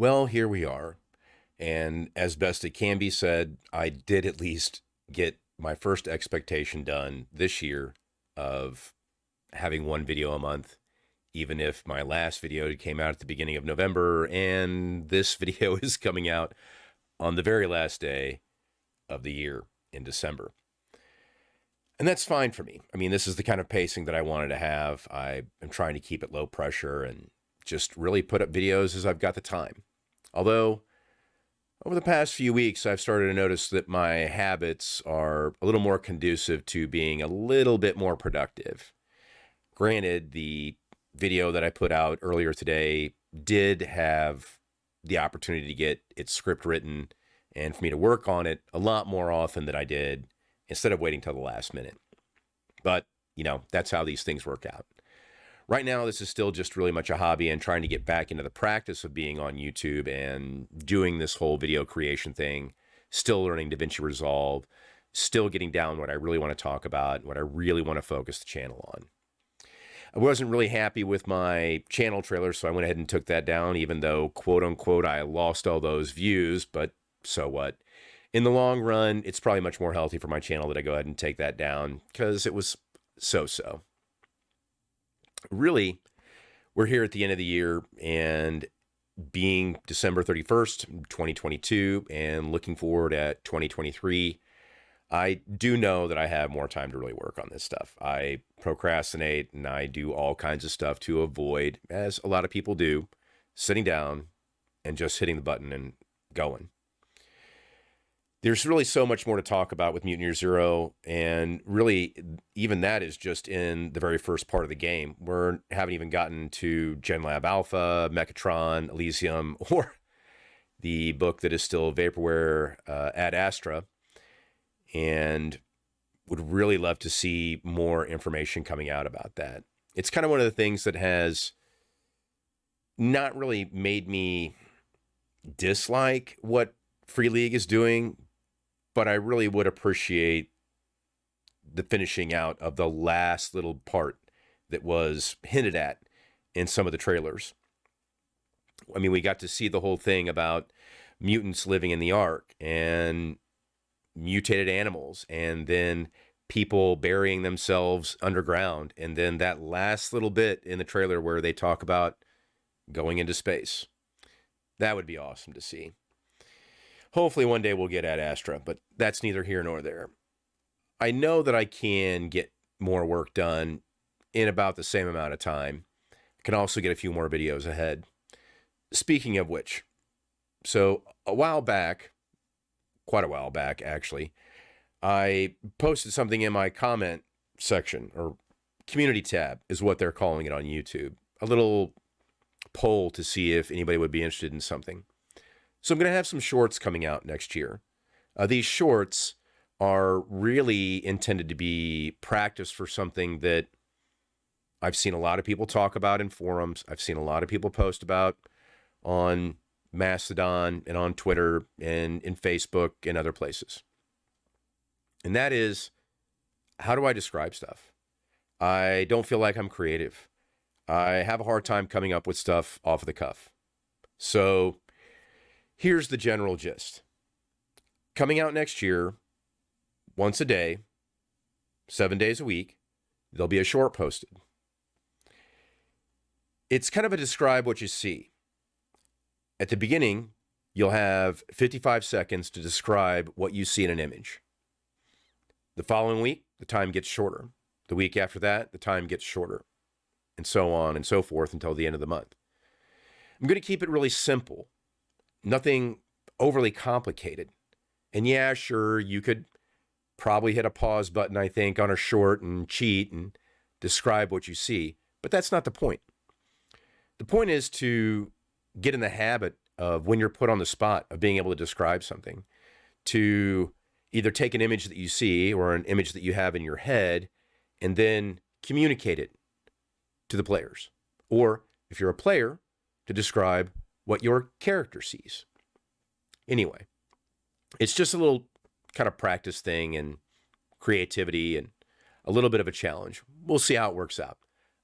Well, here we are. And as best it can be said, I did at least get my first expectation done this year of having one video a month, even if my last video came out at the beginning of November and this video is coming out on the very last day of the year in December. And that's fine for me. I mean, this is the kind of pacing that I wanted to have. I am trying to keep it low pressure and just really put up videos as I've got the time. Although, over the past few weeks, I've started to notice that my habits are a little more conducive to being a little bit more productive. Granted, the video that I put out earlier today did have the opportunity to get its script written and for me to work on it a lot more often than I did instead of waiting till the last minute. But, that's how these things work out. Right now, this is still just really much a hobby and trying to get back into the practice of being on YouTube and doing this whole video creation thing, still learning DaVinci Resolve, still getting down what I really want to talk about, what I really want to focus the channel on. I wasn't really happy with my channel trailer, so I went ahead and took that down, even though, quote unquote, I lost all those views, but so what? In the long run, it's probably much more healthy for my channel that I go ahead and take that down because it was so-so. Really, we're here at the end of the year and being December 31st, 2022, and looking forward at 2023, I do know that I have more time to really work on this stuff. I procrastinate and I do all kinds of stuff to avoid, as a lot of people do, sitting down and just hitting the button and going. There's really so much more to talk about with Mutant Year Zero, and really, even that is just in the very first part of the game. We haven't even gotten to GenLab Alpha, Mechatron, Elysium, or the book that is still vaporware, Ad Astra, and would really love to see more information coming out about that. It's kind of one of the things that has not really made me dislike what Free League is doing, but I really would appreciate the finishing out of the last little part that was hinted at in some of the trailers. I mean, we got to see the whole thing about mutants living in the Ark and mutated animals, and then people burying themselves underground. And then that last little bit in the trailer where they talk about going into space. That would be awesome to see. Hopefully one day we'll get Ad Astra, but that's neither here nor there. I know that I can get more work done in about the same amount of time. I can also get a few more videos ahead. Speaking of which, so quite a while back actually, I posted something in my comment section, or community tab is what they're calling it on YouTube. A little poll to see if anybody would be interested in something. So I'm going to have some shorts coming out next year. These shorts are really intended to be practice for something that I've seen a lot of people talk about in forums. I've seen a lot of people post about on Mastodon and on Twitter and in Facebook and other places. And that is, how do I describe stuff? I don't feel like I'm creative. I have a hard time coming up with stuff off of the cuff. So here's the general gist. Coming out next year, once a day, 7 days a week, there'll be a short posted. It's kind of a describe what you see. At the beginning, you'll have 55 seconds to describe what you see in an image. The following week, the time gets shorter. The week after that, the time gets shorter. And so on and so forth until the end of the month. I'm going to keep it really simple. Nothing overly complicated. And yeah, sure, you could probably hit a pause button, I think, on a short and cheat and describe what you see. But that's not the point. The point is to get in the habit of, when you're put on the spot, of being able to describe something, to either take an image that you see or an image that you have in your head and then communicate it to the players. Or if you're a player, to describe what your character sees. Anyway, it's just a little kind of practice thing and creativity and a little bit of a challenge. We'll see how it works out.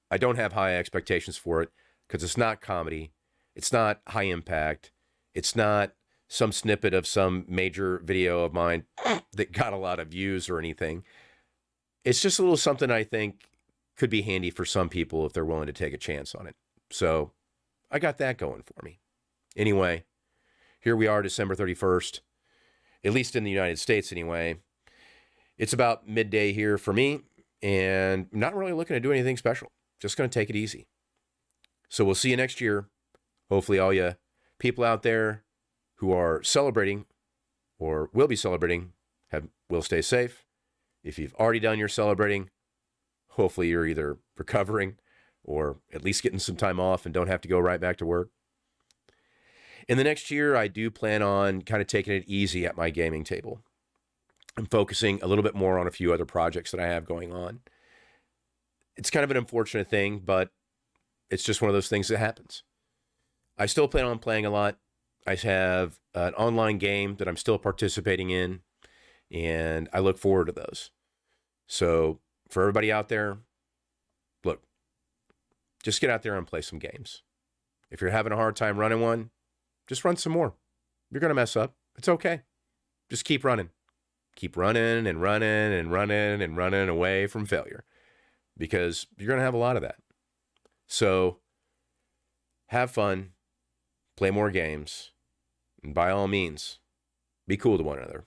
I don't have high expectations for it because it's not comedy. It's not high impact. It's not some snippet of some major video of mine that got a lot of views or anything. It's just a little something I think could be handy for some people if they're willing to take a chance on it. So I got that going for me. Anyway, here we are, December 31st, at least in the United States anyway. It's about midday here for me, and I'm not really looking to do anything special. Just going to take it easy. So we'll see you next year. Hopefully all you people out there who are celebrating or will be celebrating will stay safe. If you've already done your celebrating, hopefully you're either recovering or at least getting some time off and don't have to go right back to work. In the next year, I do plan on kind of taking it easy at my gaming table. I'm focusing a little bit more on a few other projects that I have going on. It's kind of an unfortunate thing, but it's just one of those things that happens. I still plan on playing a lot. I have an online game that I'm still participating in, and I look forward to those. So for everybody out there, look, just get out there and play some games. If you're having a hard time running one, just run some more. You're going to mess up. It's okay. Just keep running. Keep running and running and running and running away from failure, because you're going to have a lot of that. So have fun, play more games, and by all means, be cool to one another.